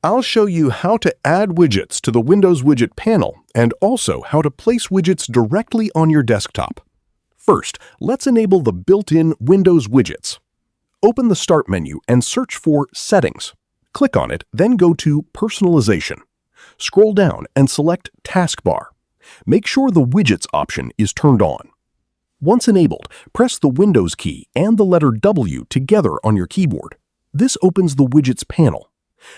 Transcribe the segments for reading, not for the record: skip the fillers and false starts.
I'll show you how to add widgets to the Windows widget panel and also how to place widgets directly on your desktop. First, let's enable the built-in Windows widgets. Open the Start menu and search for Settings. Click on it, then go to Personalization. Scroll down and select Taskbar. Make sure the Widgets option is turned on. Once enabled, press the Windows key and the letter W together on your keyboard. This opens the Widgets panel.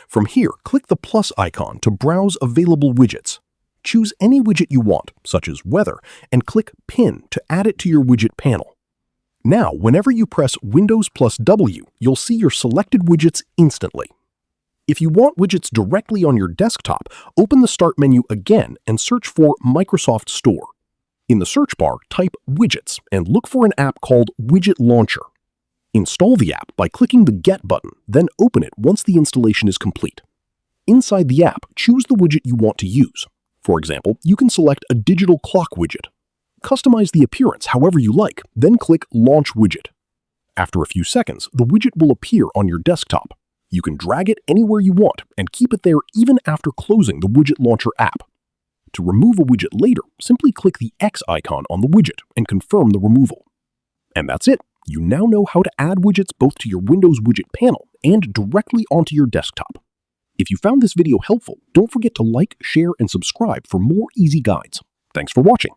From here, click the plus icon to browse available widgets. Choose any widget you want, such as Weather, and click Pin to add it to your widget panel. Now, whenever you press Windows plus W, you'll see your selected widgets instantly. If you want widgets directly on your desktop, open the Start menu again and search for Microsoft Store. In the search bar, type Widgets and look for an app called Widget Launcher. Install the app by clicking the Get button, then open it once the installation is complete. Inside the app, choose the widget you want to use. For example, you can select a digital clock widget. Customize the appearance however you like, then click Launch Widget. After a few seconds, the widget will appear on your desktop. You can drag it anywhere you want and keep it there even after closing the Widget Launcher app. To remove a widget later, simply click the X icon on the widget and confirm the removal. And that's it. You now know how to add widgets both to your Windows widget panel and directly onto your desktop. If you found this video helpful, don't forget to like, share, and subscribe for more easy guides. Thanks for watching.